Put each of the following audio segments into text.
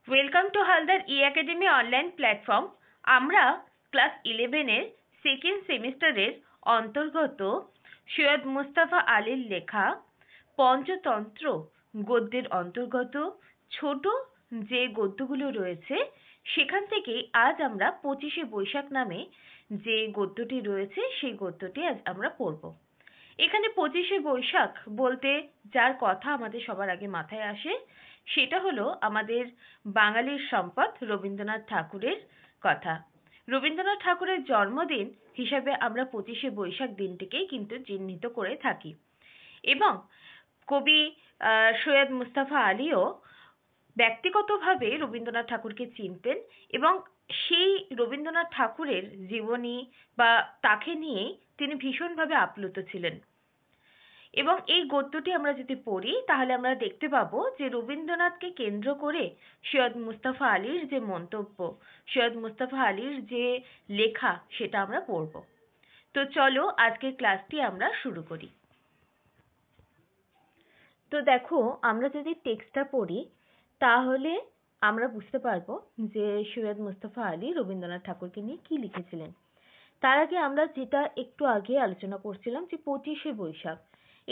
Welcome to Haldar E academy online platform. আমরা class 11-এর second সেমিস্টারের অন্তর্গত সৈয়দ মুস্তাফা আলীর লেখা পঞ্চতন্ত্র গদ্যের অন্তর্গত ছোট যে গদ্যগুলো রয়েছে সেখান থেকে আজ আমরা 25শে বৈশাখ নামে যে গদ্যটি রয়েছে সেই গদ্যটি আজ আমরা পড়ব। এখানে 25শে বৈশাখ বলতে যার কথা আমাদের সবার আগে মাথায় আসে সেটা হলো আমাদের বাঙালির সম্পদ রবীন্দ্রনাথ ঠাকুরের কথা। রবীন্দ্রনাথ ঠাকুরের জন্মদিন হিসাবে আমরা 25শে বৈশাখ দিনটিকেই কিন্তু চিহ্নিত করে থাকি এবং কবি সৈয়দ মুস্তাফা আলীও ব্যক্তিগতভাবে রবীন্দ্রনাথ ঠাকুরকে চিনতেন এবং সেই রবীন্দ্রনাথ ঠাকুরের জীবনী বা তাকে নিয়েই তিনি ভীষণভাবে আপ্লুত ছিলেন। এবং এই গদ্যটি আমরা যদি পড়ি তাহলে আমরা দেখতে পাবো যে রবীন্দ্রনাথকে কেন্দ্র করে সৈয়দ মুস্তাফা আলীর যে মন্তব্য, সৈয়দ মুস্তাফা আলীর যে লেখা সেটা আমরা পড়ব। তো চলো আজকের ক্লাসটি আমরা শুরু করি। তো দেখো, আমরা যদি টেক্সটটা পড়ি তাহলে আমরা বুঝতে পারবো যে সৈয়দ মুস্তাফা আলী রবীন্দ্রনাথ ঠাকুরকে নিয়ে কি লিখেছিলেন। তার আগে আমরা যেটা একটু আগে আলোচনা করছিলাম যে 25শে বৈশাখ,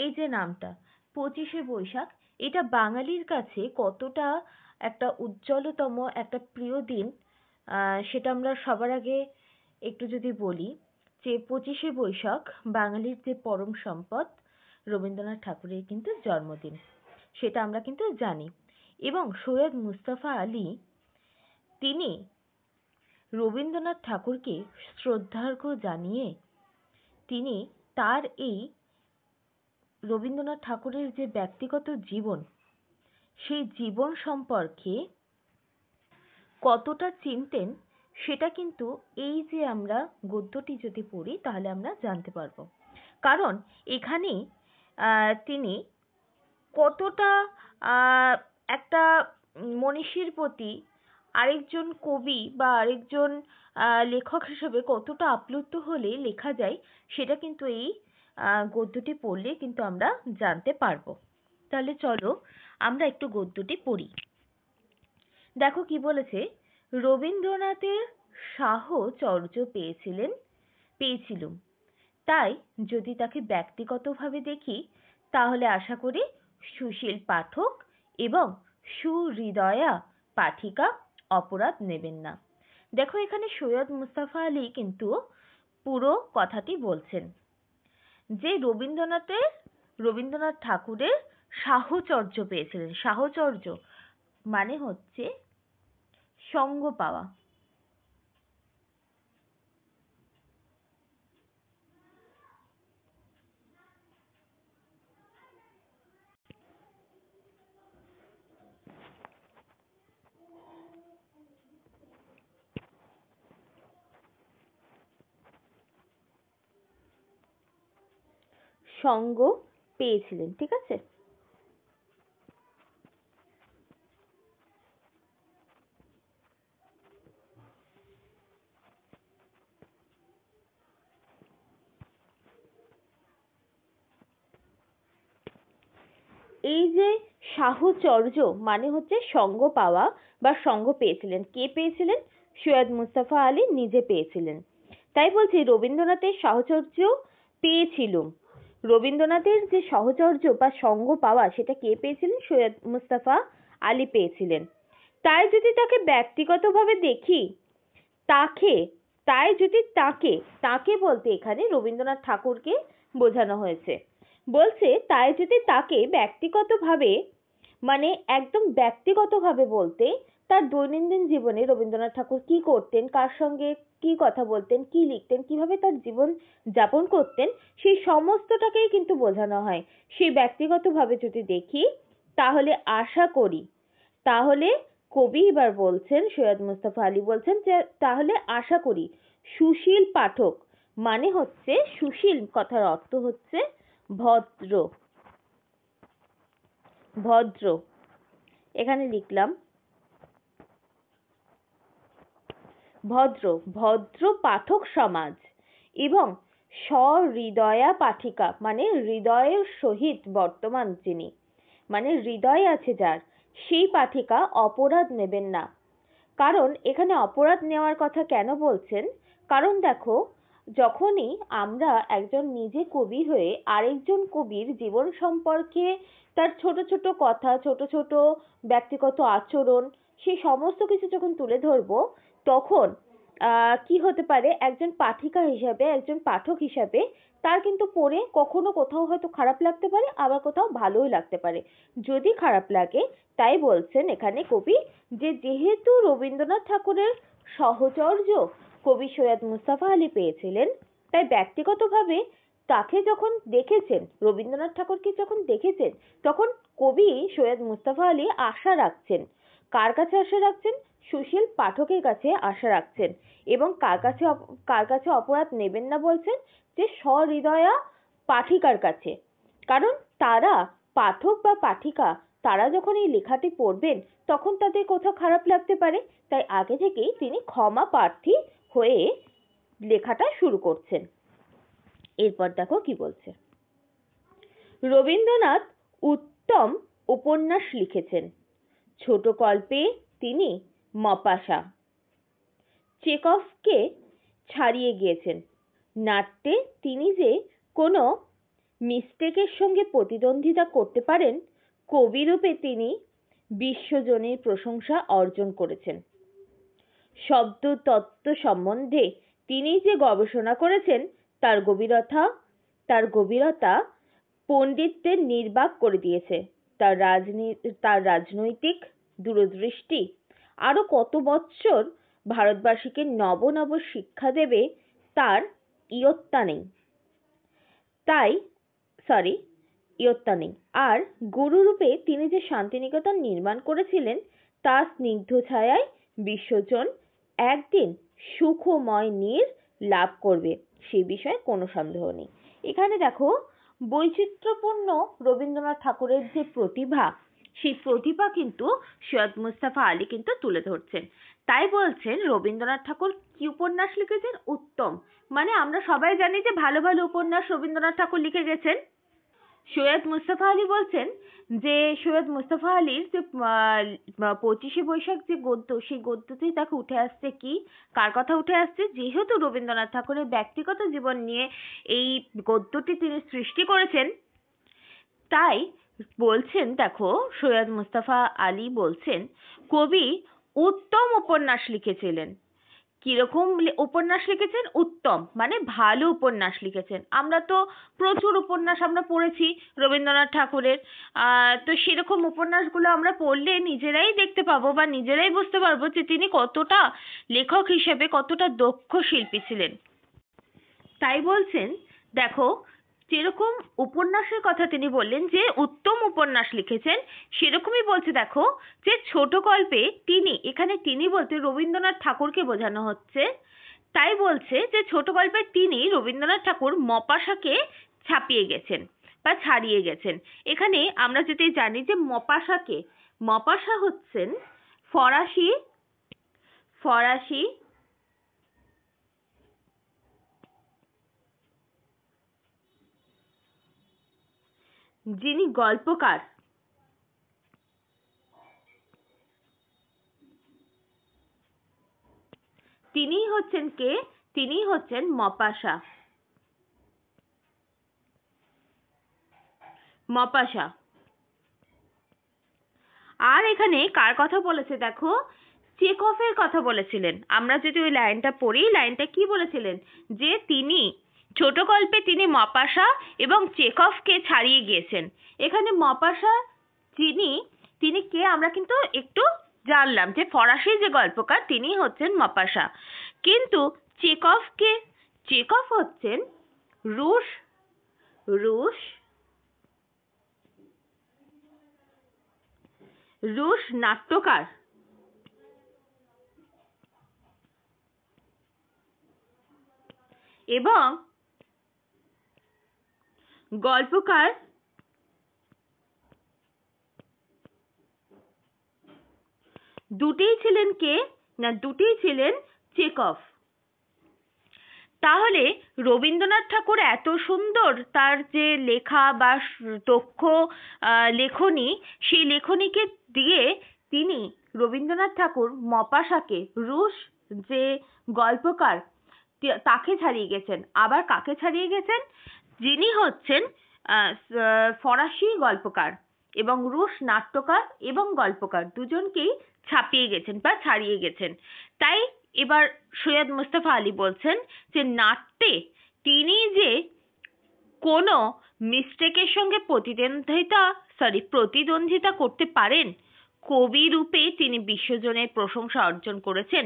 এই যে নামটা 25শে বৈশাখ, এটা বাঙালির কাছে কতটা একটা উজ্জ্বলতম একটা প্রিয় দিন সেটা আমরা সবার আগে একটু যদি বলি যে 25শে বৈশাখ বাঙালির যে পরম সম্পদ রবীন্দ্রনাথ ঠাকুরের কিন্তু জন্মদিন, সেটা আমরা কিন্তু জানি। এবং সৈয়দ মুস্তাফা আলী তিনি রবীন্দ্রনাথ ঠাকুরকে শ্রদ্ধার্ঘ্য জানিয়ে তিনি তার এই রবীন্দ্রনাথ ঠাকুরের যে ব্যক্তিগত জীবন সেই জীবন সম্পর্কে কতটা চিনতেন সেটা কিন্তু এই যে আমরা গদ্যটি যদি পড়ি তাহলে আমরা জানতে পারবো। কারণ এখানে তিনি কতটা একটা মনীষীর প্রতি আরেকজন কবি বা আরেকজন লেখক হিসেবে কতটা আপ্লুত হলে লেখা যায় সেটা কিন্তু এই গদ্যটি পড়লে কিন্তু আমরা জানতে পারবো। তাহলে চলো আমরা একটু গদ্যটি পড়ি। দেখো কি বলেছে, রবীন্দ্রনাথের সাহচর্য পেয়েছিলুম, তাই যদি তাকে ব্যক্তিগতভাবে দেখি তাহলে আশা করি সুশীল পাঠক এবং সুহৃদয়া পাঠিকা অপরাধ নেবেন না। দেখো এখানে সৈয়দ মুস্তাফা আলী কিন্তু পুরো কথাটি বলছেন যে রবীন্দ্রনাথ ঠাকুরের সাহচর্য পেয়েছিলেন। সাহচর্য মানে হচ্ছে সঙ্গ পাওয়া। সঙ্গ পেয়েছিলেন, ঠিক আছে। এই যে সাহচর্য মানে হচ্ছে সঙ্গ পাওয়া বা সঙ্গ পেয়েছিলেন। কে পেয়েছিলেন? সৈয়দ মুস্তাফা আলী নিজে পেয়েছিলেন। তাই বলছি রবীন্দ্রনাথের সাহচর্য পেয়েছিলুম। রবীন্দ্রনাথের যে সাহচর্য বা সঙ্গ পাওয়া সেটা কে পেয়েছিলেন? সৈয়দ মুস্তাফা আলী পেয়েছিলেন। তাই যদি তাকে ব্যক্তিগতভাবে দেখি তাকে বলতে এখানে রবীন্দ্রনাথ ঠাকুরকে বোঝানো হয়েছে। বলছে তাই যদি তাকে ব্যক্তিগতভাবে, মানে একদম ব্যক্তিগতভাবে বলতে তার দৈনন্দিন জীবনে রবীন্দ্রনাথ ঠাকুর কি করতেন, কার সঙ্গে কি কথা বলতেন, কি লিখতেন, কিভাবে তার জীবন যাপন করতেন, সেই সমস্তটাকেই কিন্তু বোঝানো হয়। সেই ব্যক্তিগতভাবে যদি দেখি তাহলে আশা করি, তাহলে কবি এবার বলছেন, সৈয়দ মুস্তাফা আলী বলছেন যে তাহলে আশা করি সুশীল পাঠক মানে হচ্ছে, সুশীল কথার অর্থ হচ্ছে ভদ্র। ভদ্র এখানে লিখলাম ভদ্র পাঠক সমাজ এবং সহৃদয়া পাঠিকা মানে হৃদয়ের সহিত বর্তমান যিনি, মানে হৃদয় আছে যার, সেই পাঠিকা অপরাধ নেবেন না। কারণ এখানে অপরাধ নেওয়ার কথা কেন বলছেন? কারণ দেখো, যখনই আমরা একজন নিজে কবি হয়ে আরেকজন কবির জীবন সম্পর্কে তার ছোট ছোট কথা, ছোট ছোট ব্যক্তিগত আচরণ, সেই সমস্ত কিছু যখন তুলে ধরবো, তখন কি হতে পারে, একজন পাঠিকা হিসাবে, একজন পাঠক হিসাবে তার কিন্তু পড়ে কখনো কোথাও হয়তো খারাপ লাগতে পারে, আবার কোথাও ভালোই লাগতে পারে। যদি খারাপ লাগে, তাই বলছেন এখানে কবি যে যেহেতু রবীন্দ্রনাথ ঠাকুরের সহচর্য কবি সৈয়দ মুস্তাফা আলী পেয়েছিলেন, তাই ব্যক্তিগতভাবে তাকে যখন দেখেছেন, রবীন্দ্রনাথ ঠাকুরকে যখন দেখেছেন, তখন কবি সৈয়দ মুস্তাফা আলী আশা রাখছেন। কার কাছে আশা রাখছেন? সুশীল পাঠকের কাছে আশা রাখছেন। এবং কার কাছে অপরাধ নেবেন না বলছেন? যে সহৃদয়া পাঠিকার কাছে। কারণ তারা, পাঠক বা পাঠিকা, তারা যখন এই লেখাটি পড়বেন তখন তাদের কোথাও খারাপ লাগতে পারে, তাই আগে থেকেই তিনি ক্ষমা প্রার্থী হয়ে লেখাটা শুরু করছেন। এরপর দেখো কি বলছে। রবীন্দ্রনাথ উত্তম উপন্যাস লিখেছেন। ছোট গল্পে তিনি মপাসা। চেকভকে ছাড়িয়ে গিয়েছেন। নাট্যে তিনি যে কোনো মিস্টেকের সঙ্গে প্রতিদ্বন্দ্বিতা করতে পারেন, কবিরূপে তিনি বিশ্বজনীন প্রশংসা অর্জন করেছেন। শব্দতত্ত্ব সম্বন্ধে তিনি যে গবেষণা করেছেন, তার গভীরতা পণ্ডিতদের নির্বাক করে দিয়েছে। তার রাজনৈতিক দূরদৃষ্টি আরো কত বৎসর ভারতবাসীকে নব নব শিক্ষা দেবে তার ইয়ত্তা নেই। আর গুরুরূপে তিনি যে শান্তিনিকেতন নির্মাণ করেছিলেন, তার স্নিগ্ধ ছায়ায় বিশ্বজন একদিন সুখময় নীড় লাভ করবে, সে বিষয়ে কোনো সন্দেহ নেই। এখানে দেখো, বৈচিত্র্যপূর্ণ রবীন্দ্রনাথ ঠাকুরের যে প্রতিভা, সেই প্রতিভা কিন্তু সৈয়দ মুস্তাফা আলী কিন্তু তুলে ধরছেন। তাই বলছেন রবীন্দ্রনাথ ঠাকুর কি উপন্যাস লিখেছেন? উত্তম। মানে আমরা সবাই জানি যে ভালো ভালো উপন্যাস রবীন্দ্রনাথ ঠাকুর লিখে গেছেন। সৈয়দ মুস্তাফা আলী বলছেন যে সৈয়দ মুস্তাফা আলীর যে 25শে বৈশাখ যে গদ্য, সেই গদ্যতেই তাকে উঠে আসছে কি, কার কথা উঠে আসছে? যেহেতু রবীন্দ্রনাথ ঠাকুরের ব্যক্তিগত জীবন নিয়ে এই গদ্যটি তিনি সৃষ্টি করেছেন, তাই বলছেন, দেখো সৈয়দ মুস্তাফা আলী বলছেন কবি উত্তম উপন্যাস লিখেছিলেন। কিরকম উপন্যাস লিখেছেন? উত্তম, মানে ভালো উপন্যাস লিখেছেন। আমরা তো প্রচুর উপন্যাস আমরা পড়েছি রবীন্দ্রনাথ ঠাকুরের। তো সেরকম উপন্যাসগুলো আমরা পড়লে নিজেরাই দেখতে পাবো বা নিজেরাই বুঝতে পারবো যে তিনি কতটা লেখক হিসেবে কতটা দক্ষ শিল্পী ছিলেন। তাই বলছেন, দেখো যেরকম উপন্যাসের কথা তিনি বললেন যে উত্তম উপন্যাস লিখেছেন, সেরকমই বলছে দেখো যে ছোট গল্পে তিনি বলতে রবীন্দ্রনাথ ঠাকুরকে বোঝানো হচ্ছে। তাই বলছে যে ছোট গল্পে তিনি রবীন্দ্রনাথ ঠাকুর মপাসাকে ছাপিয়ে গেছেন বা ছাড়িয়ে গেছেন। এখানে আমরা যদি জানি যে মপাসা হচ্ছেন ফরাসি যিনি গল্পকার, তিনিই হচ্ছেন মপাসা। আর এখানে কার কথা বলেছে দেখো, চেকভের কথা বলেছিলেন। আমরা যদি ওই লাইনটা পড়ি, লাইনটা কি বলেছিলেন? যে তিনি ছোট গল্পে তিনি মপাসা এবং চেকভকে ছাড়িয়ে গিয়েছেন। এখানে মপাসা তিনি কে আমরা কিন্তু একটু জানলাম যে ফরাসি যে গল্পকার তিনি হচ্ছেন মপাসা। কিন্তু চেকভ হচ্ছেন রুশ নাট্যকার এবং গল্পকার। দুটিই ছিলেন চেকভ। তাহলে রবীন্দ্রনাথ ঠাকুর এত সুন্দর তার যে লেখা বা দক্ষ লেখনী, সেই লেখনীকে দিয়ে তিনি রবীন্দ্রনাথ ঠাকুর মপাসাকে, রুশ যে গল্পকার, তাকে ছাড়িয়ে গেছেন। আবার কাকে ছাড়িয়ে গেছেন? যিনি হচ্ছেন ফরাসি গল্পকার এবং রুশ নাট্যকার এবং গল্পকার, দুজনকেই ছাপিয়ে গেছেন বা ছাড়িয়ে গেছেন। তাই এবার সৈয়দ মুস্তফা আলী বলছেন যে নাট্যে তিনি যে কোনো মিস্টেকের সঙ্গে প্রতিদ্বন্দ্বিতা করতে পারেন, কবি রূপে তিনি বিশ্বজনের প্রশংসা অর্জন করেছেন।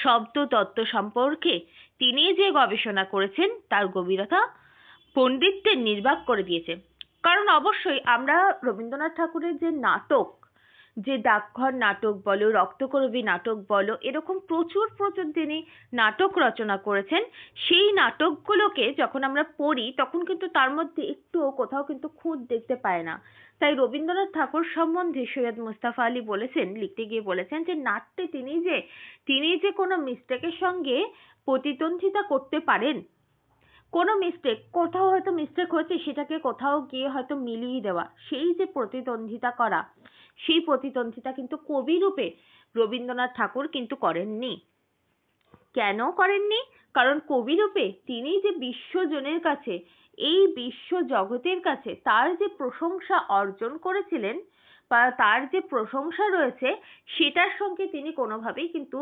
শব্দ তত্ত্ব সম্পর্কে তিনি যে গবেষণা করেছেন তার গভীরতা পণ্ডিতদের নির্বাক করে দিয়েছে। কারণ অবশ্যই আমরা রবীন্দ্রনাথ ঠাকুরের যে নাটক, যে ডাকঘর নাটক বলো, রক্তকরবী নাটক বলো, এরকম প্রচুর তিনি নাটক রচনা করেছেন। সেই নাটকগুলোকে যখন আমরা পড়ি তখন কিন্তু তার মধ্যে একটুও কোথাও কিন্তু খুঁত দেখতে পায় না। তাই রবীন্দ্রনাথ ঠাকুর সম্বন্ধে সৈয়দ মুস্তাফা আলী বলেছেন, লিখতে গিয়ে বলেছেন যে নাট্যে তিনি যে কোনো মিস্টেকের সঙ্গে প্রতিদ্বন্দ্বিতা করতে পারেন, কোনো মিস্টেক, কোথাও হয়তো মিস্টেক হচ্ছে, সেটাকে কোথাও গিয়ে হয়তো মিলিয়ে দেওয়া, সেই যে প্রতিদ্বন্দ্বিতা করা, সেই প্রতিদ্বন্দ্বিতা কিন্তু কবি রূপে রবীন্দ্রনাথ ঠাকুর কিন্তু করেননি। কেন করেননি? কারণ কবি রূপে তিনি যে বিশ্বজনের কাছে, এই বিশ্ব জগতের কাছে তার যে প্রশংসা অর্জন করেছিলেন বা তার যে প্রশংসা রয়েছে, সেটার সঙ্গে তিনি কোনোভাবেই কিন্তু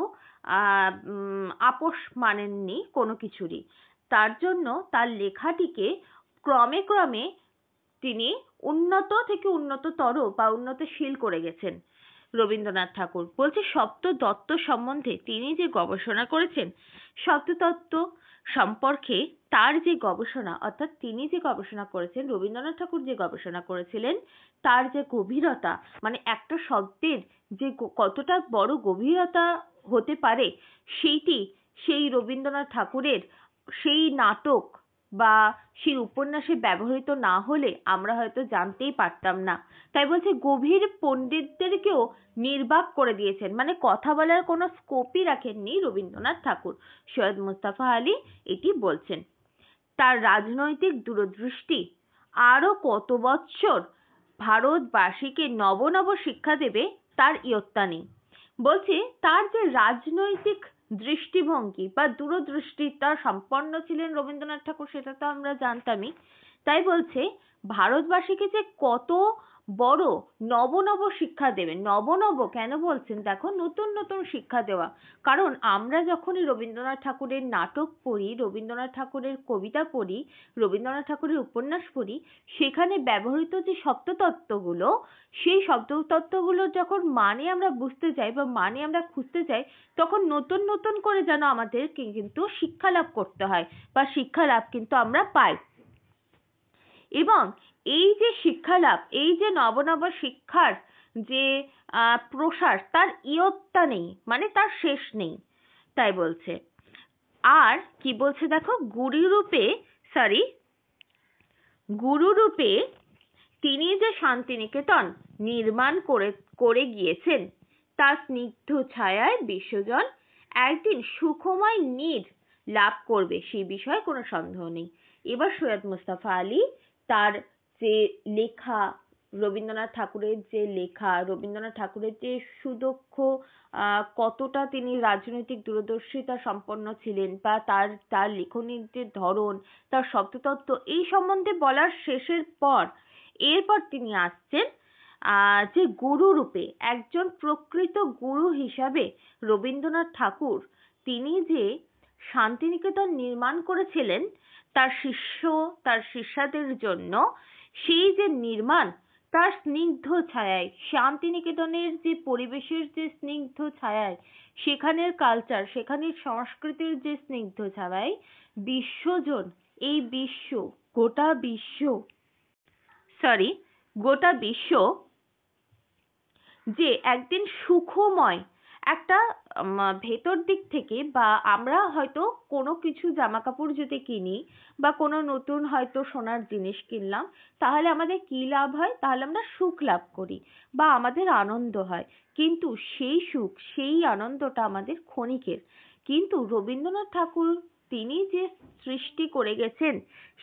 আপোষ মানেননি কোনো কিছুরই। তার জন্য তার লেখাটিকে ক্রমে ক্রমে তিনি উন্নত থেকে উন্নততর বা উন্নতশীল করে গেছেন। রবীন্দ্রনাথ ঠাকুর বলছে শব্দতত্ত্ব সম্বন্ধে তিনি যে গবেষণা করেছেন, শব্দতত্ত্ব সম্পর্কে তার যে গবেষণা, অর্থাৎ তিনি যে গবেষণা করেছেন, রবীন্দ্রনাথ ঠাকুর যে গবেষণা করেছিলেন, তার যে গভীরতা, মানে একটা শব্দের যে কতটা বড় গভীরতা হতে পারে, সেই রবীন্দ্রনাথ ঠাকুরের সেই নাটক বা সেই উপন্যাসে ব্যবহৃত না হলে আমরা হয়তো জানতেই পারতাম না। তাই বলছে গভীর পণ্ডিতদেরকেও নির্বাক করে দিয়েছেন, মানে কথা বলার কোনো স্কোপই রাখেননি রবীন্দ্রনাথ ঠাকুর। সৈয়দ মুস্তাফা আলী এটি বলছেন। তার রাজনৈতিক দূরদৃষ্টি আরো কত বৎসর ভারতবাসীকে নব নব শিক্ষা দেবে তার ইয়ত্তা নেই। বলছে তার যে রাজনৈতিক দৃষ্টিভঙ্গি বা দূরদৃষ্টিতা সম্পন্ন ছিলেন রবীন্দ্রনাথ ঠাকুর, সেটা তো আমরা জানতামই। তাই বলছে ভারতবাসীকে যে কত বড় নব নব শিক্ষা দেবেন। নব নব কেন বলছেন? দেখো, নতুন নতুন শিক্ষা দেওয়া। কারণ আমরা যখনই রবীন্দ্রনাথ ঠাকুরের নাটক পড়ি, রবীন্দ্রনাথ ঠাকুরের কবিতা পড়ি, রবীন্দ্রনাথ ঠাকুরের উপন্যাস পড়ি, সেখানে ব্যবহৃত যে শব্দতত্ত্বগুলো, সেই শব্দতত্ত্বগুলো যখন মানে আমরা বুঝতে যাই বা মানে আমরা খুঁজতে যাই, তখন নতুন নতুন করে যেন আমাদেরকে কিন্তু শিক্ষা লাভ করতে হয় বা শিক্ষা লাভ কিন্তু আমরা পাই। এবং এই যে শিক্ষা লাভ, এই যে নব নব শিক্ষার যে প্রসার, তার ইয়ত্তা নেই, মানে তার শেষ নেই। তাই বলছে। আর কি বলছে দেখো, গুরুরূপে তিনি যে শান্তিনিকেতন নির্মাণ করে গিয়েছেন, তার স্নিগ্ধ ছায়ায় বিশ্বজন একদিন সুখময় নীড় লাভ করবে, সেই বিষয়ে কোনো সন্দেহ নেই। এবার সৈয়দ মুস্তাফা আলী তার যে লেখা, রবীন্দ্রনাথ ঠাকুরের যে লেখা, রবীন্দ্রনাথ ঠাকুরের যে সুদক্ষ, কতটা তিনি রাজনৈতিক দূরদর্শিতা সম্পন্ন ছিলেন, বা তার লেখনীর যে ধরন, তার শব্দতত্ত্ব, এই সম্বন্ধে বলার শেষের পর এরপর তিনি আসছেন যে গুরু রূপে, একজন প্রকৃত গুরু হিসাবে রবীন্দ্রনাথ ঠাকুর তিনি যে শান্তিনিকেতন নির্মাণ করেছিলেন তার শিষ্যদের জন্য, সেই যে নির্মাণ, তার স্নিগ্ধ ছায়ায়, শান্তিনিকেতনের যে পরিবেশের যে স্নিগ্ধ ছায়ায়, সেখানের কালচার, সেখানের সংস্কৃতির যে স্নিগ্ধ ছায়ায় বিশ্বজন, এই বিশ্ব, গোটা বিশ্ব যে একদিন সুখময় একটা ভেতর দিক থেকে, বা আমরা হয়তো কোনো কিছু জামা কাপড় যদি কিনি বা কোনো নতুন হয়তো সোনার জিনিস কিনলাম, তাহলে আমাদের কি লাভ হয়? তাহলে আমরা সুখ লাভ করি বা আমাদের আনন্দ হয়, কিন্তু সেই সুখ, সেই আনন্দটা আমাদের ক্ষণিকের। কিন্তু রবীন্দ্রনাথ ঠাকুর তিনি যে সৃষ্টি করে গেছেন,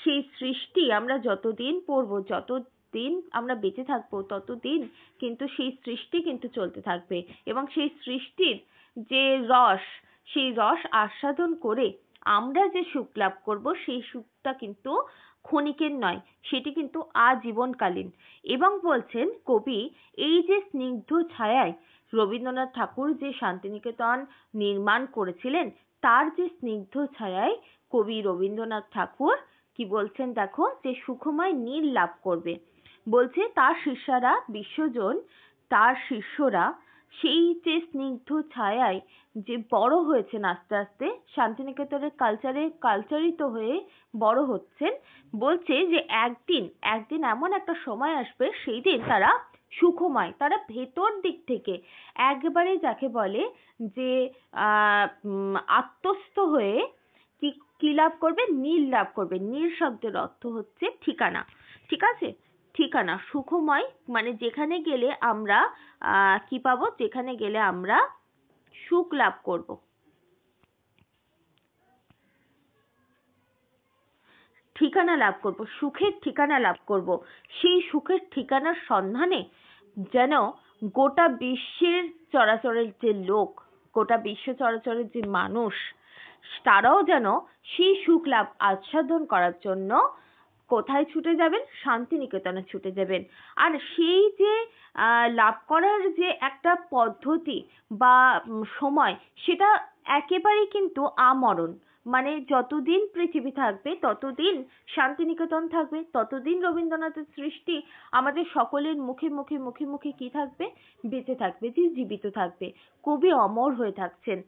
সেই সৃষ্টি আমরা যতদিন পড়বো, যতদিন আমরা বেঁচে থাকবো, ততদিন কিন্তু সেই সৃষ্টি কিন্তু চলতে থাকবে। এবং সেই সৃষ্টির যে রস, সেই রস আস্বাদন করে আমরা যে সুখ লাভ করব, সেই সুখটা কিন্তু ক্ষণিকের নয়, সেটি কিন্তু আজীবনকালীন। এবং বলছেন কবি, এই যে স্নিগ্ধ ছায়ায় রবীন্দ্রনাথ ঠাকুর যে শান্তিনিকেতন নির্মাণ করেছিলেন, তার যে স্নিগ্ধ ছায়ায় কবি রবীন্দ্রনাথ ঠাকুর কি বলছেন দেখো, যে সুখময় নীল লাভ করবে। বলছে তার শিষ্যরা, বিশ্বজন তার শিষ্যরা সেই যে স্নিগ্ধ ছায়ায় যে বড় হয়েছেন, আস্তে আস্তে শান্তিনিকেতনের কালচারিত হয়ে বড় হচ্ছেন। বলছে যে একদিন একদিন এমন একটা সময় আসবে, সেই দিন তারা সুখময়, তারা ভেতর দিক থেকে একবারে যাকে বলে যে আত্মস্থ হয়ে কি কি লাভ করবে, নীল লাভ করবে। নীল শব্দের অর্থ হচ্ছে ঠিকানা, ঠিক আছে, ঠিকানা। সুখময় মানে যেখানে গেলে আমরা কি পাবো, যেখানে গেলে আমরা সুখ লাভ করব, ঠিকানা লাভ করব, সুখের ঠিকানা লাভ করব। সেই সুখের ঠিকানার সন্ধানে যেন গোটা বিশ্বের চরাচরের যে লোক, গোটা বিশ্ব চরাচরের যে মানুষ, তারাও যেন সেই সুখ লাভ আস্বাদন করার জন্য কোথায় ছুটে যাবেন, শান্তিনিকেতনে ছুটে যাবেন। আর সেই যে লাভ করার যে একটা পদ্ধতি বা সময়, সেটা একেবারেই কিন্তু আমরণ। মানে যতদিন পৃথিবী থাকবে, ততদিন শান্তিনিকেতন থাকবে, ততদিন রবীন্দ্রনাথের সৃষ্টি আমাদের সকলের মুখে মুখে মুখে মুখে কি থাকবে, বেঁচে থাকবে, যে জীবিত থাকবে। কবি অমর হয়ে থাকছেন।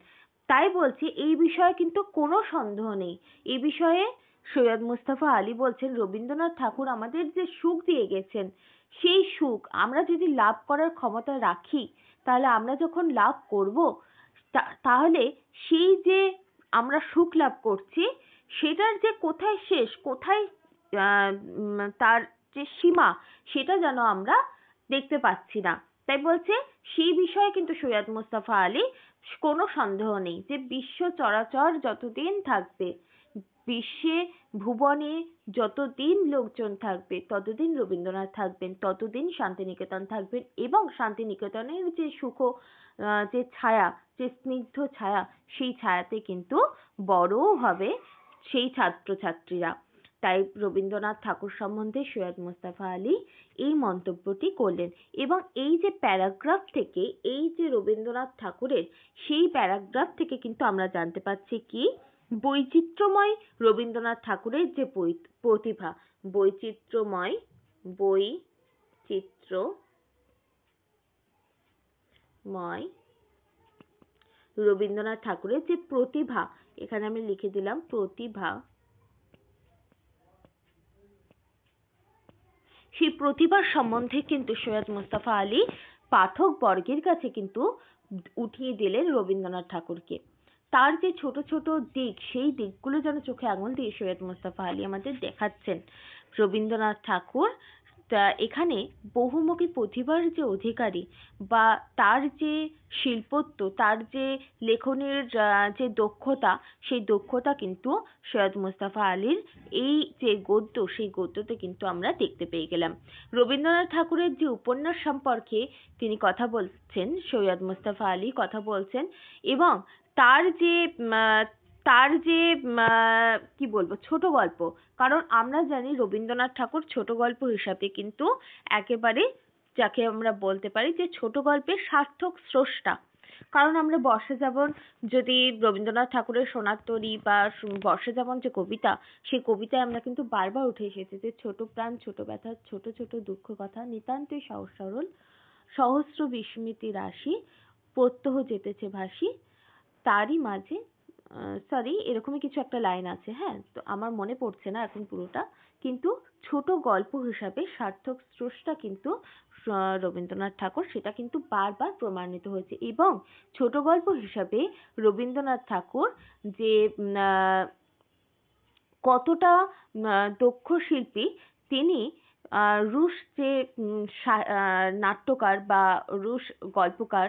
তাই বলছি, এই বিষয়ে কিন্তু কোনো সন্দেহ নেই। এই বিষয়ে সৈয়দ মুস্তাফা আলী বলছেন, রবীন্দ্রনাথ ঠাকুর আমাদের যে সুখ দিয়ে গেছেন, সেই সুখ আমরা যদি লাভ করার ক্ষমতা রাখি, তাহলে আমরা যখন লাভ করব, তাহলে সেই যে আমরা সুখ লাভ করছি, সেটার যে কোথায় শেষ, কোথায় তার যে সীমা, সেটা যেন আমরা দেখতে পাচ্ছি না। তাই বলছে, সেই বিষয়ে কিন্তু সৈয়দ মুস্তাফা আলী কোনো সন্দেহ নেই যে বিশ্ব চরাচর যতদিন থাকবে, বিশ্বে ভুবনে যতদিন লোকজন থাকবে, ততদিন রবীন্দ্রনাথ থাকবেন, ততদিন শান্তিনিকেতন থাকবেন। এবং শান্তিনিকেতনের যে সুখ, যে ছায়া, যে স্নিগ্ধ ছায়া, সেই ছায়াতে কিন্তু বড়ও হবে সেই ছাত্রছাত্রীরা। তাই রবীন্দ্রনাথ ঠাকুর সম্বন্ধে সৈয়দ মুস্তাফা আলী এই মন্তব্যটি করলেন। এবং এই যে প্যারাগ্রাফ থেকে, এই যে রবীন্দ্রনাথ ঠাকুরের সেই প্যারাগ্রাফ থেকে কিন্তু আমরা জানতে পারছি কি, বৈচিত্র্যময় রবীন্দ্রনাথ ঠাকুরের যে প্রতিভা, বৈচিত্র্যময় রবীন্দ্রনাথ ঠাকুরের যে প্রতিভা, এখানে আমি লিখে দিলাম প্রতিভা, সেই প্রতিভার সম্বন্ধে কিন্তু সৈয়দ মুস্তাফা আলী পাঠক বর্গের কাছে কিন্তু উঠিয়ে দিলেন রবীন্দ্রনাথ ঠাকুরকে। তার যে ছোট ছোট দিক, সেই দিকগুলো যেন চোখে আঙুল দিয়ে সৈয়দ মুস্তাফা আলী আমাদের দেখাচ্ছেন। রবীন্দ্রনাথ ঠাকুর এখানে বহুমুখী প্রতিভার যে অধিকারী, বা তার যে শিল্পত্ব, তার যে লেখনের যে দক্ষতা, সেই দক্ষতা কিন্তু সৈয়দ মুস্তাফা আলীর এই যে গদ্য, সেই গদ্যতে কিন্তু আমরা দেখতে পেয়ে গেলাম। রবীন্দ্রনাথ ঠাকুরের যে উপন্যাস সম্পর্কে তিনি কথা বলছেন, সৈয়দ মুস্তাফা আলী কথা বলছেন, এবং তার যে কি বলবো, ছোট গল্প। কারণ আমরা জানি রবীন্দ্রনাথ ঠাকুর ছোট গল্প হিসাবে কিন্তু একেবারে যাকে আমরা বলতে পারি যে ছোট গল্পের সার্থক স্রষ্টা। কারণ আমরা বর্ষা যাপন, যদি রবীন্দ্রনাথ ঠাকুরের সোনার তরী বা বর্ষা যাপন যে কবিতা, সেই কবিতায় আমরা কিন্তু বারবার উঠে এসেছি যে ছোট প্রাণ, ছোট ব্যথা, ছোট ছোট দুঃখ কথা, নিতান্তই সহজ সরল, সহস্র বিস্মৃতি রাশি, প্রত্যহ যেতেছে ভাসি, তারই মাঝে এরকমই কিছু একটা লাইন আছে। হ্যাঁ, তো আমার মনে পড়ছে না এখন পুরোটা, কিন্তু ছোট গল্প হিসাবে সার্থক স্রষ্টা কিন্তু রবীন্দ্রনাথ ঠাকুর, সেটা কিন্তু বারবার প্রমাণিত হয়েছে। এবং ছোট গল্প হিসাবে রবীন্দ্রনাথ ঠাকুর যে কতটা দক্ষ শিল্পী, তিনি রুশ যে নাট্যকার বা রুশ গল্পকার,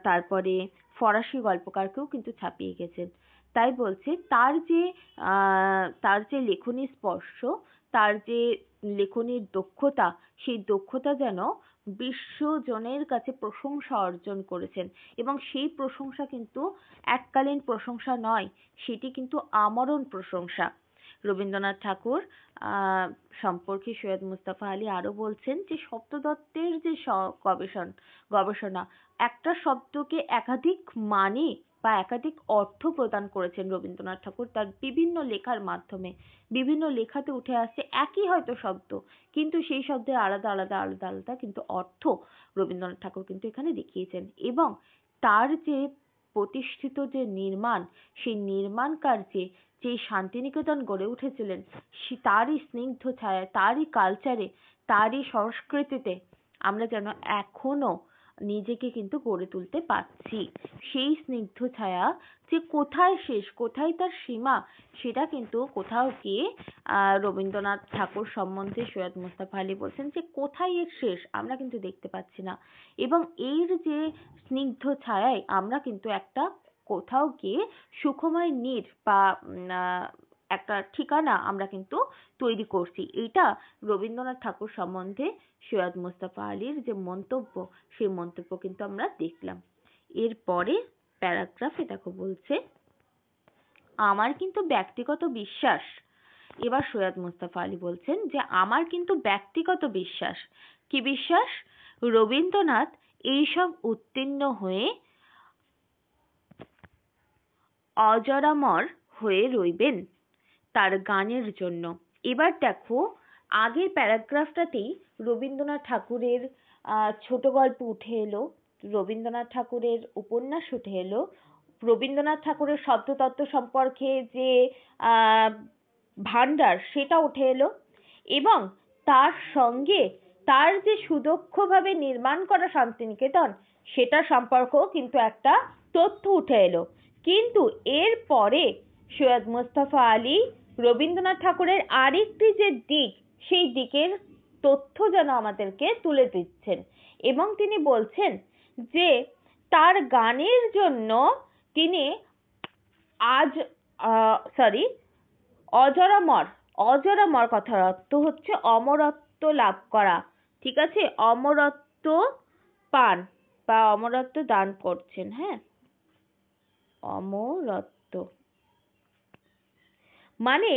তারপরে ফরাসি গল্পকারকেও কিন্তু ছাপিয়ে গেছেন। তাই বলছে তার যে লেখনী স্পর্শ, তার যে লেখনীর দক্ষতা, সেই দক্ষতা যেন বিশ্বজনের কাছে প্রশংসা অর্জন করেছেন, এবং সেই প্রশংসা কিন্তু এককালীন প্রশংসা নয়, সেটি কিন্তু আমরণ প্রশংসা। রবীন্দ্রনাথ ঠাকুর সম্পর্কে সৈয়দ মুস্তাফা আলী আরো বলছেন যে শব্দতত্ত্বের যে গবেষণা একটা শব্দকে একাধিক মানে বা একাধিক অর্থ প্রদান করেছেন রবীন্দ্রনাথ ঠাকুর তার বিভিন্ন লেখার মাধ্যমে। বিভিন্ন লেখাতে উঠে আসছে একই হয়তো শব্দ, কিন্তু সেই শব্দের আলাদা আলাদা আলাদা আলাদা কিন্তু অর্থ রবীন্দ্রনাথ ঠাকুর কিন্তু এখানে দেখিয়েছেন। এবং তার যে প্রতিষ্ঠিত যে নির্মাণ, সেই নির্মাণ কার্যে যে শান্তিনিকেতন গড়ে উঠেছিলেন, তারই স্নিগ্ধ ছায়া, তারই কালচারে, তারই সংস্কৃতিতে আমরা যেন এখনো নিজেকে কিন্তু গড়ে তুলতে পারছি। সেই স্নিগ্ধ ছায়া যে কোথায় শেষ, কোথায় তার সীমা, সেটা কিন্তু কোথাও গিয়ে রবীন্দ্রনাথ ঠাকুর সম্বন্ধে সৈয়দ মুস্তাফা আলী বলছেন যে কোথায় এর শেষ আমরা কিন্তু দেখতে পাচ্ছি না। এবং এর যে স্নিগ্ধ ছায়ায় আমরা কিন্তু একটা কোথাও গিয়ে সুখময় নীড় বা একটা ঠিকানা আমরা কিন্তু তৈরি করছি। এইটা রবীন্দ্রনাথ ঠাকুর সম্বন্ধে সৈয়দ মুস্তাফা আলীর যে মন্তব্য, সেই মন্তব্য কিন্তু আমরা দেখলাম। এরপরে প্যারাগ্রাফে দেখো বলছে, আমার কিন্তু ব্যক্তিগত বিশ্বাস, এবার সৈয়দ মুস্তাফা আলী বলছেন যে আমার কিন্তু ব্যক্তিগত বিশ্বাস, কি বিশ্বাস? রবীন্দ্রনাথ এইসব উত্তীর্ণ হয়ে অজরামর হয়ে রইবেন তার গানের জন্য। এবার দেখো, আগের প্যারাগ্রাফটাতেই রবীন্দ্রনাথ ঠাকুরের ছোট গল্প উঠে এলো, রবীন্দ্রনাথ ঠাকুরের উপন্যাস উঠে এলো, রবীন্দ্রনাথ ঠাকুরের শব্দতত্ত্ব সম্পর্কে যে ভান্ডার সেটা উঠে এলো, এবং তার সঙ্গে তার যে সুদক্ষভাবে নির্মাণ করা শান্তিনিকেতন, সেটা সম্পর্কেও কিন্তু একটা তথ্য উঠে এলো। কিন্তু এর পরে সৈয়দ মুস্তাফা আলী রবীন্দ্রনাথ ঠাকুরের আরেকটি যে দিক, সেই দিকের তথ্য যেন আমাদেরকে তুলে দিচ্ছেন, এবং তিনি বলছেন যে তার গানের জন্য তিনি অজরামর কথার অর্থ হচ্ছে অমরত্ব লাভ করা, ঠিক আছে? অমরত্ব পান বা অমরত্ব দান করছেন, হ্যাঁ, অমরত্ব মানে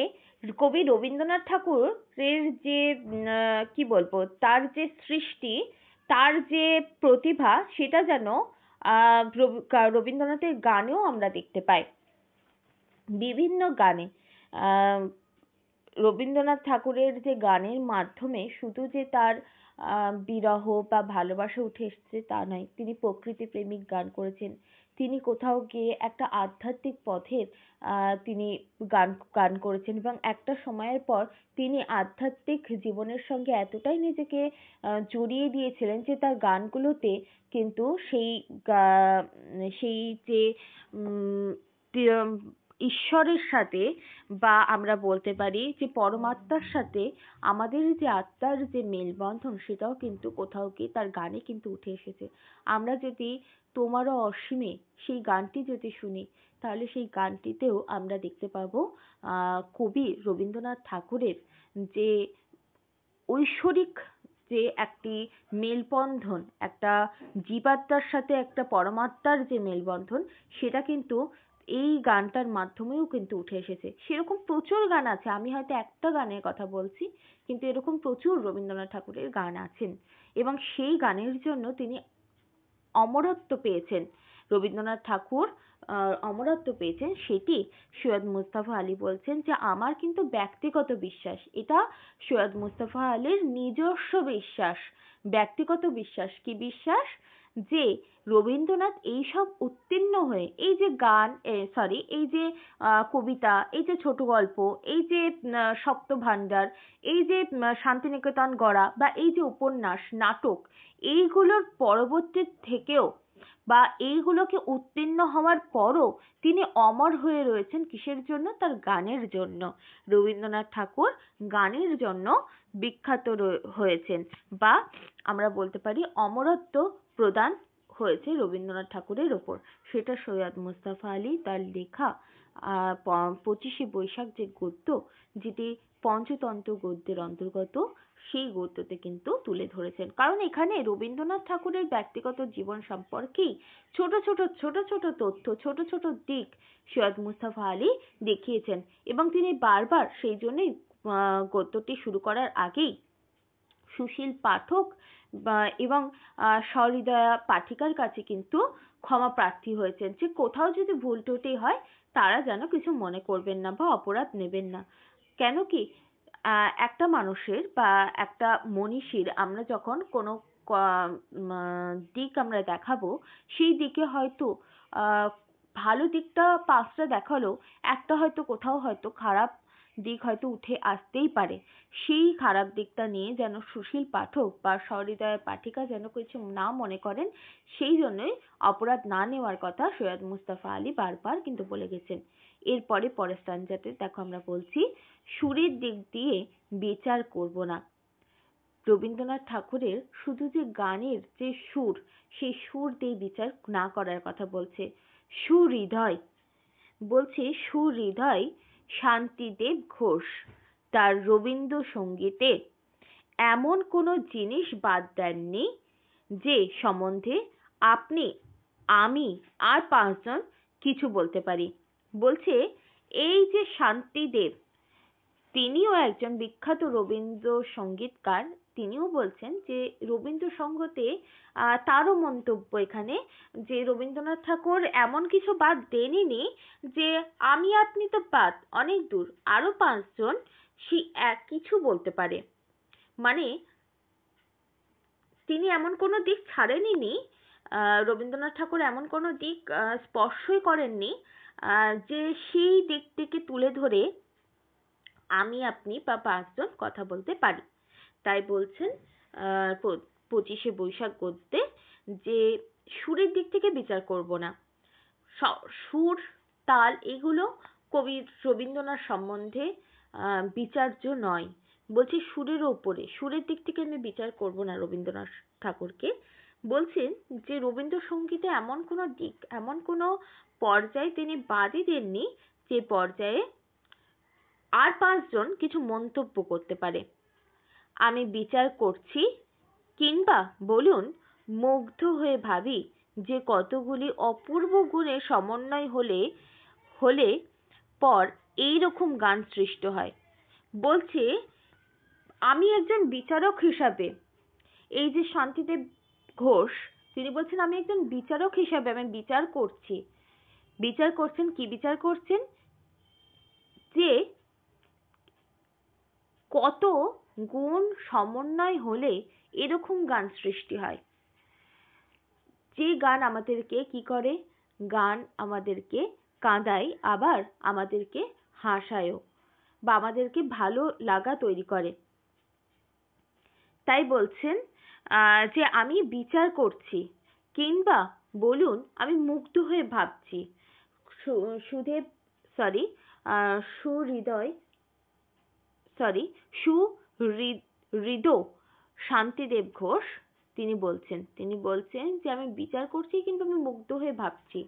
কবি রবীন্দ্রনাথ ঠাকুরের যে কি বলবো, তার যে সৃষ্টি, তার যে প্রতিভা, সেটা যেন রবীন্দ্রনাথের গানেও আমরা দেখতে পাই। বিভিন্ন গানে রবীন্দ্রনাথ ঠাকুরের যে গানের মাধ্যমে শুধু যে তার বিরহ বা ভালোবাসা উঠে এসেছে তা নয়, তিনি প্রকৃতি প্রেমিক গান করেছেন, তিনি কোথাও গিয়ে একটা আধ্যাত্মিক পথের তিনি গান করেছেন, এবং একটা সময়ের পর তিনি আধ্যাত্মিক জীবনের সঙ্গে এতটাই নিজেকে জড়িয়ে দিয়েছিলেন যে তার গানগুলোতে কিন্তু সেই যে ঈশ্বরের সাথে, বা আমরা বলতে পারি যে পরমাত্মার সাথে আমাদের যে আত্মার যে মেলবন্ধন, সেটাও কিন্তু কোথাও গিয়ে তার গানে কিন্তু উঠে এসেছে। আমরা যদি তোমারও অসীমে সেই গানটি যদি শুনি, তাহলে সেই গানটিতেও আমরা দেখতে পাবো কবি রবীন্দ্রনাথ ঠাকুরের যে ঐশ্বরিক যে একটি মেলবন্ধন, একটা জীবাত্মার সাথে একটা পরমাত্মার যে মেলবন্ধন, সেটা কিন্তু এই গানটার মাধ্যমেও কিন্তু উঠে এসেছে। সেরকম প্রচুর গান আছে, আমি হয়তো একটা গানের কথা বলছি, কিন্তু এরকম প্রচুর রবীন্দ্রনাথ ঠাকুরের গান আছেন, এবং সেই গানের জন্য তিনি অমরত্ব পেয়েছেন। রবীন্দ্রনাথ ঠাকুর অমরত্ব পেয়েছেন, সেটি সৈয়দ মুস্তাফা আলী বলছেন যে আমার কিন্তু ব্যক্তিগত বিশ্বাস, এটা সৈয়দ মুস্তাফা আলীর নিজস্ব বিশ্বাস, ব্যক্তিগত বিশ্বাস। কি বিশ্বাস? যে রবীন্দ্রনাথ এইসব উত্তীর্ণ হয়ে, এই যে গান, এই যে কবিতা, এই যে ছোট গল্প, এই যে সপ্তভাণ্ডার, এই যে শান্তিনিকেতন গড়া, বা এই যে উপন্যাস, নাটক, এইগুলোর পরবর্তী থেকেও বা এইগুলোকে উত্তীর্ণ হওয়ার পরও তিনি অমর হয়ে রয়েছেন কিসের জন্য? তার গানের জন্য। রবীন্দ্রনাথ ঠাকুর গানের জন্য বিখ্যাত হয়েছেন, বা আমরা বলতে পারি অমরত্ব প্রদান হয়েছে রবীন্দ্রনাথ ঠাকুরের ওপর। সেটা সৈয়দ মুস্তাফা আলী তার লেখা পঁচিশে বৈশাখ যে গদ্য, যেটি পঞ্চতন্ত্র গদ্যের অন্তর্গত, সেই গদ্যতে কিন্তু তুলে ধরেছেন। কারণ এখানে রবীন্দ্রনাথ ঠাকুরের ব্যক্তিগত জীবন সম্পর্কেই ছোট ছোট তথ্য, ছোট ছোট দিক সৈয়দ মুস্তাফা আলী দেখিয়েছেন, এবং তিনি বারবার সেই জন্যই গদ্যটি শুরু করার আগেই সুশীল পাঠক এবং সহৃদয়া পাঠিকার কাছে কিন্তু ক্ষমা প্রার্থী হয়েছেন, যে কোথাও যদি ভুল ত্রুটি হয় তারা যেন কিছু মনে করবেন না বা অপরাধ নেবেন না। কেন কি একটা মানুষের বা একটা মনীষীর আমরা যখন কোনো দিক আমরা দেখাবো, সেই দিকে হয়তো ভালো দিকটা 5টা দেখালো, একটা হয়তো কোথাও হয়তো খারাপ দিক হয়তো উঠে আসতেই পারে। সেই খারাপ দিকটা নিয়ে যেন সুশীল পাঠক বা সহৃদয় পাঠিকা যেন কিছু না মনে করেন, সেই জন্যই অপরাধ না নেওয়ার কথা সৈয়দ মুস্তাফা আলী বারবার কিন্তু বলে গেছেন। এরপরে পরের স্ট্যান্জাতে দেখো আমরা বলছি, সুরের দিক দিয়ে বিচার করব না। রবীন্দ্রনাথ ঠাকুরের শুধু যে গানের যে সুর, সেই সুর দিয়ে বিচার না করার কথা বলছে। সুহৃদয় বলছে, সুহৃদয় শান্তিদেব ঘোষ তার রবীন্দ্রসঙ্গীতে এমন কোনো জিনিস বাদ দেননি যে সম্বন্ধে আপনি, আমি আর 5জন কিছু বলতে পারি। বলছে এই যে শান্তিদেব, তিনিও একজন বিখ্যাত রবীন্দ্রসঙ্গীতকার। তিনিও বলছেন যে রবীন্দ্রসঙ্গীতে তারও মন্তব্য এখানে, যে রবীন্দ্রনাথ ঠাকুর এমন কিছু বাদ দেননি যে আমি আপনি তো বাদ, অনেক দূর, আরো 5জন সে কিছু বলতে পারে। মানে তিনি এমন কোনো দিক ছাড়েননি, রবীন্দ্রনাথ ঠাকুর এমন কোনো দিক স্পর্শই করেননি যে সেই দিকটিকে তুলে ধরে আমি আপনি বা 5জন কথা বলতে পারি। তাই বলছেন 25শে বৈশাখ গদ্যে যে সুরের দিক থেকে বিচার করব না। সুর, তাল এগুলো কবি রবীন্দ্রনাথ সম্বন্ধে বিচার্য নয়। বলছি সুরের ওপরে, সুরের দিক থেকে আমি বিচার করব না রবীন্দ্রনাথ ঠাকুরকে। বলছেন যে রবীন্দ্রসঙ্গীতে এমন কোনো দিক, এমন কোনো পর্যায়ে তিনি বাদই দেননি যে পর্যায়ে আর 5জন কিছু মন্তব্য করতে পারে। আমি বিচার করছি, কিংবা বলুন মুগ্ধ হয়ে ভাবি যে কতগুলি অপূর্ব গুণের সমন্বয় হলে পর এইরকম গান সৃষ্টি হয়। বলছে আমি একজন বিচারক হিসাবে, এই যে শান্তিদেব ঘোষ তিনি বলছেন আমি একজন বিচারক হিসাবে আমি বিচার করছি। বিচার করছেন, কি বিচার করছেন? যে কত গুণ সমন্বয় হলে এরকম গান সৃষ্টি হয়। যে গান আমাদেরকে কি করে? গান আমাদেরকে কাঁদায়, আবার আমাদেরকে হাসায়ও, বা আমাদেরকে ভালো লাগা তৈরি করে। তাই বলছেন যে আমি বিচার করছি, কিংবা বলুন আমি মুগ্ধ হয়ে ভাবছি। সুহৃদ শান্তিদেব ঘোষ তিনি বলছেন যে আমি বিচার করছি, কিন্তু আমি মুগ্ধ হয়ে ভাবছি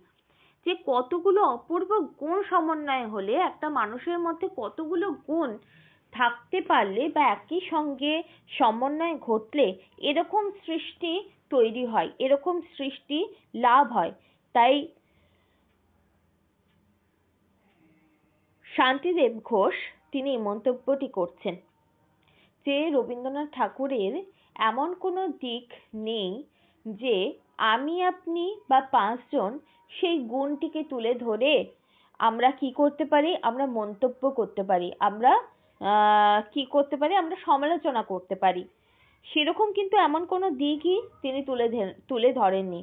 যে কতগুলো অপূর্ব গুণ সমন্বয় হলে, একটা মানুষের মধ্যে কতগুলো গুণ থাকতে পারলে বা একই সঙ্গে সমন্বয় ঘটলে এরকম সৃষ্টি তৈরি হয়, এরকম সৃষ্টি লাভ হয়। তাই শান্তিদেব ঘোষ তিনি মন্তব্যটি করছেন যে রবীন্দ্রনাথ ঠাকুরের এমন কোনো দিক নেই যে আমি আপনি বা 5জন সেই গুণটিকে তুলে ধরে আমরা কি করতে পারি, আমরা মন্তব্য করতে পারি, আমরা কি করতে পারি, আমরা সমালোচনা করতে পারি। সেরকম কিন্তু এমন কোনো দিকই তিনি তুলে ধরেননি,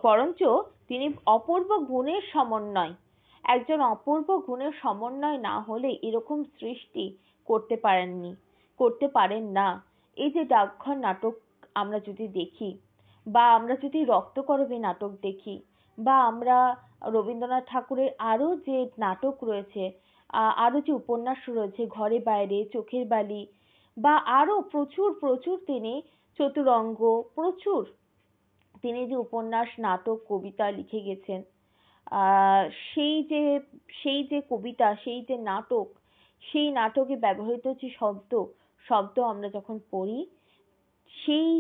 বরঞ্চ তিনি অপূর্ব গুণের সমন্বয়, একজন অপূর্ব গুণের সমন্বয় না হলে এরকম সৃষ্টি করতে পারেন না। এই যে ডাকঘর নাটক আমরা যদি দেখি, বা আমরা যদি রক্তকরবী নাটক দেখি, বা আমরা রবীন্দ্রনাথ ঠাকুরের আরো যে নাটক রয়েছে, আরো যে উপন্যাস রয়েছে, ঘরে বাইরে, চোখের বালি, বা আরো প্রচুর তিনি চতুরঙ্গ, প্রচুর তিনি যে উপন্যাস, নাটক, কবিতা লিখে গেছেন, সেই যে সেই যে কবিতা, সেই যে নাটক, সেই নাটকে ব্যবহৃত যে শব্দ আমরা যখন পড়ি, সেই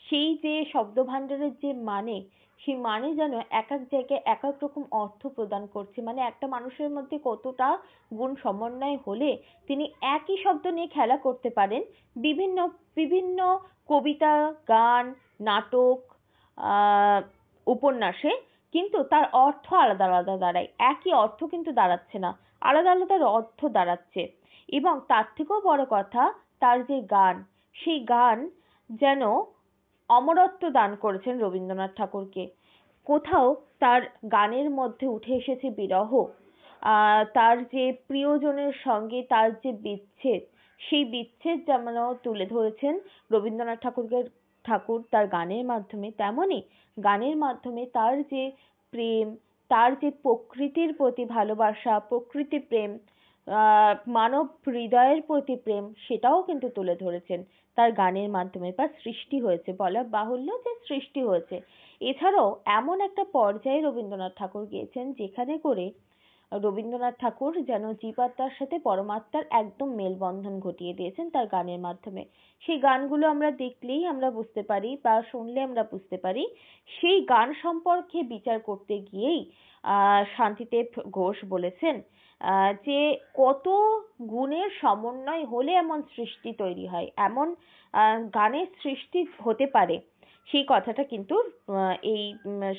সেই যে শব্দভাণ্ডারের যে মানে, সেই মানে যেন এক এক জায়গায় এক এক রকম অর্থ প্রদান করছে। মানে একটা মানুষের মধ্যে কতটা গুণ সমন্বয় হলে তিনি একই শব্দ নিয়ে খেলা করতে পারেন বিভিন্ন বিভিন্ন কবিতা, গান, নাটক, আহ উপন্যাসে, কিন্তু তার অর্থ আলাদা আলাদা দাঁড়ায়, একই অর্থ কিন্তু দাঁড়াচ্ছে না, আলাদা আলাদা অর্থ দাঁড়াচ্ছে। এবং তার থেকেও বড় কথা, তার যে গান, সেই গান যেন অমরত্ব দান করেছেন রবীন্দ্রনাথ ঠাকুরকে। কোথাও তার গানের মধ্যে উঠে এসেছে বিরহ, তার যে প্রিয়জনের সঙ্গে তার যে বিচ্ছেদ, সেই বিচ্ছেদ যেমন তুলে ধরেছেন রবীন্দ্রনাথ ঠাকুর তার গানের মাধ্যমে, তেমনি গানের মাধ্যমে তার যে প্রেম, তার যে প্রকৃতির প্রতি ভালোবাসা, প্রকৃতি প্রেম, মানব হৃদয়ের প্রতি প্রেম, সেটাও কিন্তু তুলে ধরেছেন তার গানের মাধ্যমে, বা সৃষ্টি হয়েছে, বলা বাহুল্য যে সৃষ্টি হয়েছে। এছাড়াও এমন একটা পর্যায়ে রবীন্দ্রনাথ ঠাকুর গিয়েছেন যেখানে করে রবীন্দ্রনাথ ঠাকুর যেন জীবাত্মার সাথে পরমাত্মার একদম মেলবন্ধন ঘটিয়ে দিয়েছেন তার গানের মাধ্যমে। সেই গানগুলো আমরা দেখলেই আমরা বুঝতে পারি, বা শুনলে আমরা বুঝতে পারি। সেই গান সম্পর্কে বিচার করতে গিয়েই শান্তিদেব ঘোষ বলেছেন যে কত গুণের সমন্বয় হলে এমন সৃষ্টি তৈরি হয়, এমন গানের সৃষ্টি হতে পারে। সেই কথাটা কিন্তু এই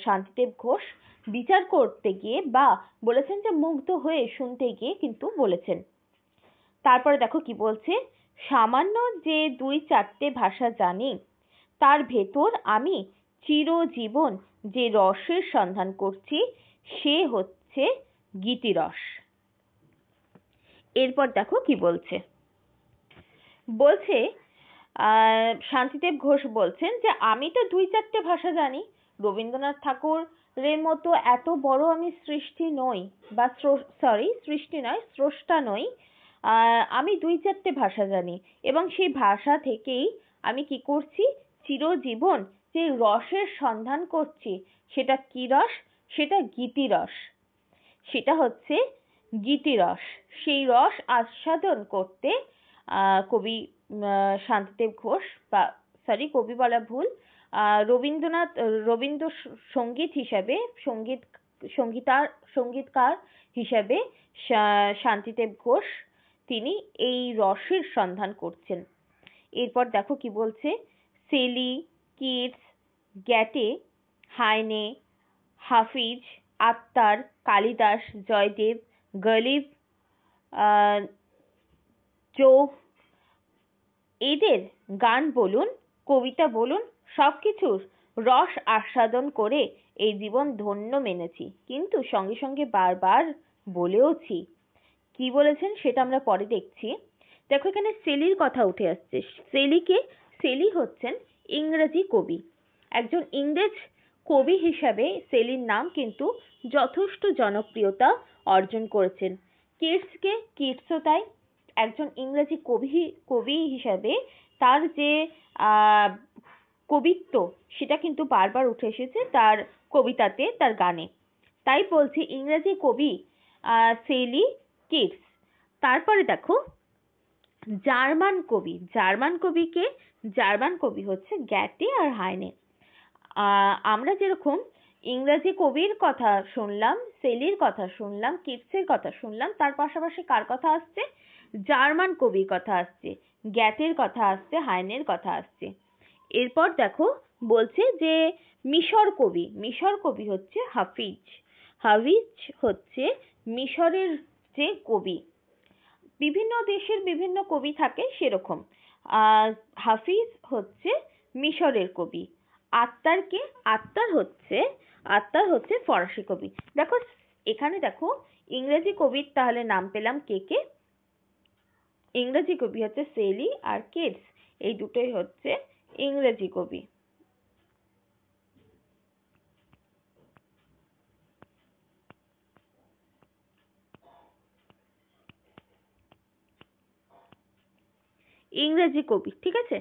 শান্তিদেব ঘোষ বিচার করতে গিয়ে, বা বলেছেন যে মুগ্ধ হয়ে শুনতে গিয়ে কিন্তু বলেছেন। তারপরে দেখো কি বলছে, সামান্য যে 2-4টে ভাষা জানি, তার ভেতর আমি চিরজীবন যে রসের সন্ধান করছি, সে হচ্ছে গীতিরস। এরপর দেখো কি বলছে, শান্তিদেব ঘোষ বলছেন যে আমি তো 2-4টে ভাষা জানি, রবীন্দ্রনাথ ঠাকুরের মতো এত বড় আমি সৃষ্টি নই, বা সৃষ্টি নয়, স্রষ্টা নই। আমি 2-4টে ভাষা জানি, এবং সেই ভাষা থেকেই আমি কি করছি, চিরজীবন যে রসের সন্ধান করছি, সেটা কি রস? সেটা গীতিরস। সেটা হচ্ছে গীতিরস। সেই রস আস্বাদন করতে কবি শান্তিদেব ঘোষ, বা কবি বলা ভুল, রবীন্দ্র সঙ্গীত হিসাবে, সঙ্গীতকার হিসাবে শান্তিদেব ঘোষ তিনি এই রসের সন্ধান করছেন। এরপর দেখো কি বলছে, সেলি, কিটস, গ্যাটে, হাইনে, হাফিজ, আত্মার, কালিদাস, জয়দেব, গলিব, জোগ, এদের গান বলুন, কবিতা বলুন, সবকিছুর রস আস্বাদন করে এই জীবন ধন্য মেনেছি, কিন্তু সঙ্গে সঙ্গে বারবার বলেওছি। কি বলেছেন সেটা আমরা পরে দেখছি। দেখো এখানে সেলির কথা উঠে আসছে। সেলি হচ্ছেন ইংরেজি কবি। একজন ইংরেজ কবি হিসাবে সেলির নাম কিন্তু যথেষ্ট জনপ্রিয়তা অর্জন করেছেন। কিটসও তাই। একজন ইংরেজি কবি হিসাবে তার যে কবিত্ব, সেটা কিন্তু বারবার উঠে এসেছে তার কবিতাতে, তার গানে। তাই বলছি ইংরেজি কবি সেলি, কিটস। তারপরে দেখো জার্মান কবি হচ্ছে গ্যাটে আর হাইনে। আমরা যেরকম ইংরেজি কবির কথা শুনলাম, সেলির কথা শুনলাম, কিটসের কথা শুনলাম, তার পাশাপাশি কার কথা আসছে? জার্মান কবির কথা আসছে, গ্যাটের কথা আসছে, হাইনের কথা আসছে। এরপর দেখো বলছে যে মিশর কবি হচ্ছে হাফিজ হচ্ছে মিশরের যে কবি। বিভিন্ন দেশের বিভিন্ন কবি থাকে, সেরকম হাফিজ হচ্ছে মিশরের কবি। আত্মার হচ্ছে ফরাসি কবি। দেখো এখানে দেখো ইংরেজি কবির তাহলে নাম পেলাম কে কে? ইংরেজি কবি হচ্ছে সেলি আর কিটস, এই দুটোই হচ্ছে ইংরেজি কবি। ঠিক আছে।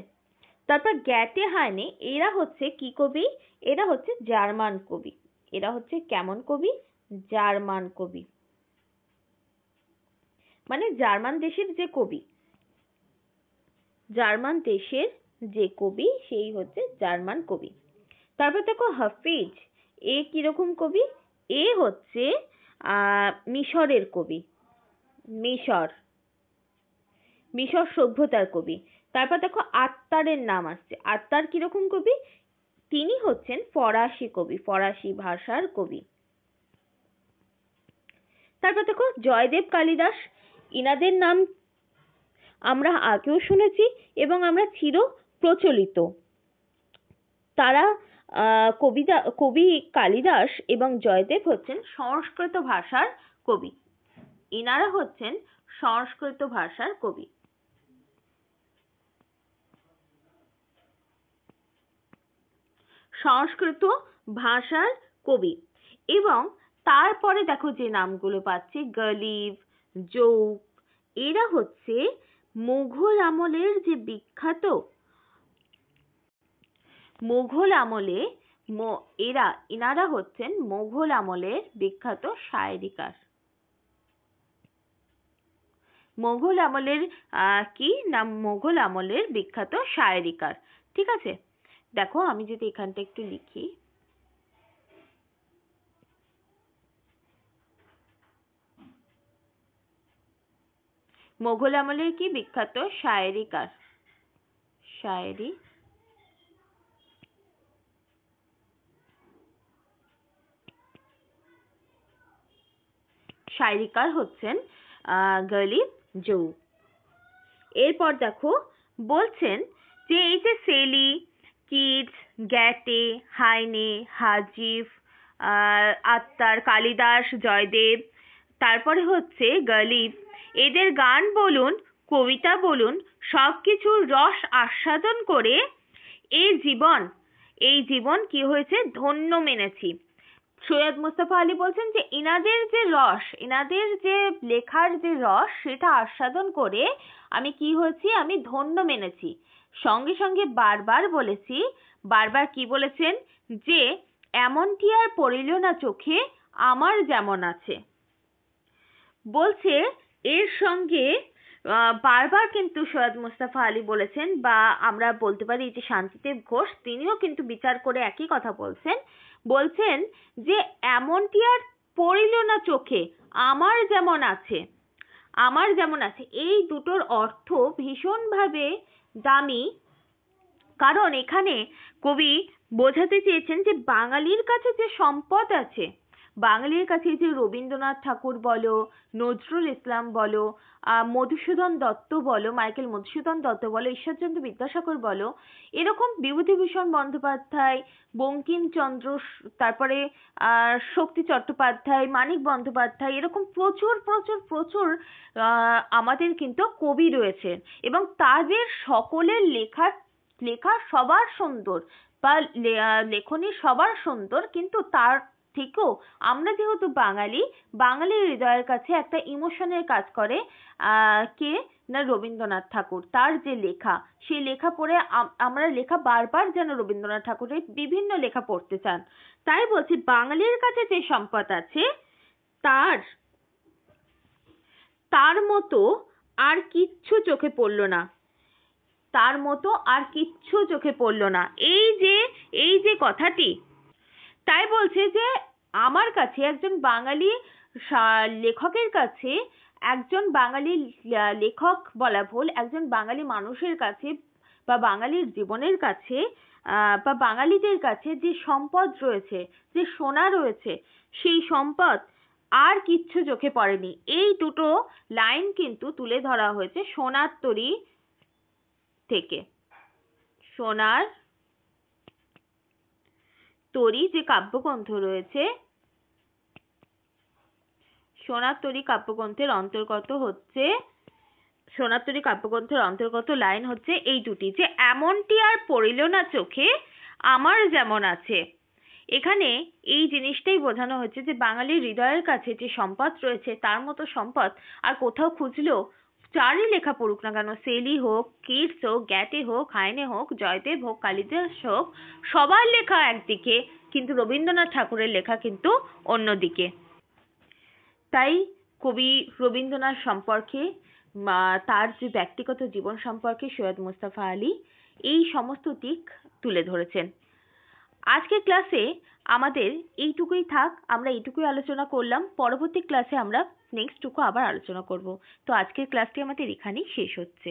তারপর গ্যাটে, হাইনে, এরা হচ্ছে কি কবি? এরা হচ্ছে জার্মান কবি। এরা হচ্ছে কেমন কবি? জার্মান কবি, মানে জার্মান দেশের যে কবি, জার্মান দেশের যে কবি সেই হচ্ছে জার্মান কবি। তারপর দেখো হাফিজ, এ কিরকম কবি? এ হচ্ছে মিশরের কবি, মিশর সভ্যতার কবি। তারপর দেখো আত্তারের নাম আসছে। আত্তার কিরকম কবি? তিনি হচ্ছেন ফরাসি কবি, ফরাসি ভাষার কবি। তারপর দেখো জয়দেব কালিদাস, ইনাদের নাম আমরা আগেও শুনেছি এবং আমরা চির প্রচলিত। তারা কবি কালিদাস এবং জয়দেব হচ্ছেন সংস্কৃত ভাষার কবি। ইনারা হচ্ছেন সংস্কৃত ভাষার কবি। সংস্কৃত ভাষার কবি। এবং তারপরে দেখো যে নামগুলো পাচ্ছি, গালিব, জৌক, এরা হচ্ছে মুঘল আমলের যে বিখ্যাত, মুঘল আমলে ইনারা হচ্ছেন মুঘল আমলের বিখ্যাত শায়েরিকার। মুঘল আমলের কি না, মুঘল আমলের বিখ্যাত শায়েরিকার। ঠিক আছে, দেখো আমি যদি এখানটা একটু লিখি, মুঘল আমলের কি বিখ্যাত শায়েরিকার, শায়েরিকার হচ্ছেন গালিব, জৌক। এরপর দেখো বলছেন যে এই যে সেলি, কিটস, গ্যাটে, হাইনে, হাজিফ, আত্তার, কালিদাস, জয়দেব, তারপরে হচ্ছে গালিব, এদের গান বলুন, কবিতা বলুন, সবকিছুর রস আস্বাদন করে এই জীবন কি হয়েছে, ধন্য মেনেছি। সৈয়দ মুস্তাফা আলী বলছেন যে ইনাদের যে রস, ইনাদের যে লেখার যে রস, সেটা আস্বাদন করে আমি কি হয়েছি, আমি ধন্য মেনেছি। সঙ্গে সঙ্গে বারবার কি বলেছেন, যে এমনটি আর পড়িল না চোখে আমার যেমন আছে। বলছে এর সঙ্গে বারবার কিন্তু সৈয়দ মুস্তাফা আলী বলেছেন, বা আমরা বলতে পারি যে শান্তিদেব ঘোষ, তিনিও কিন্তু বিচার করে একই কথা বলছেন যে এমনটি আর পড়িল না চোখে আমার যেমন আছে, এই দুটোর অর্থ ভীষণভাবে দামি। কারণ এখানে কবি বোঝাতে চেয়েছেন যে বাঙালির কাছে যে সম্পদ আছে, বাঙালির কাছে যে রবীন্দ্রনাথ ঠাকুর বলো, নজরুল ইসলাম বলো, মধুসূদন দত্ত বলো, মাইকেল মধুসূদন দত্ত বলো, ঈশ্বরচন্দ্র বিদ্যাসাগর বলো, এরকম বিভূতিভূষণ বন্দ্যোপাধ্যায়, বঙ্কিমচন্দ্র, তারপরে শক্তি চট্টোপাধ্যায়, মানিক বন্দ্যোপাধ্যায়, এরকম প্রচুর প্রচুর প্রচুর আমাদের কিন্তু কবি রয়েছে, এবং তাদের সকলের লেখা সবার সুন্দর, বা লেখনী সবার সুন্দর, কিন্তু তার থেকেও আমরা যেহেতু বাঙালির হৃদয়ের কাছে একটা ইমোশনের কাজ করে কে না, রবীন্দ্রনাথ ঠাকুর। তার যে লেখা, সেই লেখা পড়ে আমরা বারবার যেন রবীন্দ্রনাথ ঠাকুরের বিভিন্ন লেখা পড়তে চান। তাই বলছি বাঙালির কাছে যে সম্পদ আছে, তার মতো আর কিচ্ছু চোখে পড়লো না, এই যে কথাটি, তাই বলছে যে আমার কাছে একজন বাঙালি লেখকের কাছে, একজন বাঙালি লেখক বলা ভুল, একজন বাঙালি মানুষের কাছে বা বাঙালির জীবনের কাছে বা বাঙালিদের কাছে যে সম্পদ রয়েছে, যে সোনা রয়েছে, সেই সম্পদ আর কিচ্ছু চোখে পড়েনি। এই দুটো লাইন কিন্তু তুলে ধরা হয়েছে সোনার তরী থেকে। সোনার তরী যে কাব্যগ্রন্থ রয়েছে, সোনার তরী কাব্যগ্রন্থের অন্তর্গত লাইন হচ্ছে এই দুটি, যে এমনটি আর পড়িল না চোখে আমার যেমন আছে। এখানে এই জিনিসটাই বোঝানো হচ্ছে যে বাঙালির হৃদয়ের কাছে যে সম্পদ রয়েছে, তার মতো সম্পদ আর কোথাও খুঁজলেও, যারই লেখা পড়ুক না কেন, সেলি হোক, কিটস হোক, গ্যাটে হোক, হাইনে হোক, জয়দেব হোক, কালিদাস হোক, সবার লেখা একদিকে, কিন্তু রবীন্দ্রনাথ ঠাকুরের লেখা কিন্তু অন্যদিকে। তাই কবি রবীন্দ্রনাথ সম্পর্কে তার যে ব্যক্তিগত জীবন সম্পর্কে সৈয়দ মুস্তাফা আলী এই সমস্ত দিক তুলে ধরেছেন। আজকের ক্লাসে আমাদের এইটুকুই থাক, আমরা এইটুকুই আলোচনা করলাম। পরবর্তী ক্লাসে আমরা নেক্সটটুকু আবার আলোচনা করব। তো আজকের ক্লাসটি আমাদের এখানেই শেষ হচ্ছে।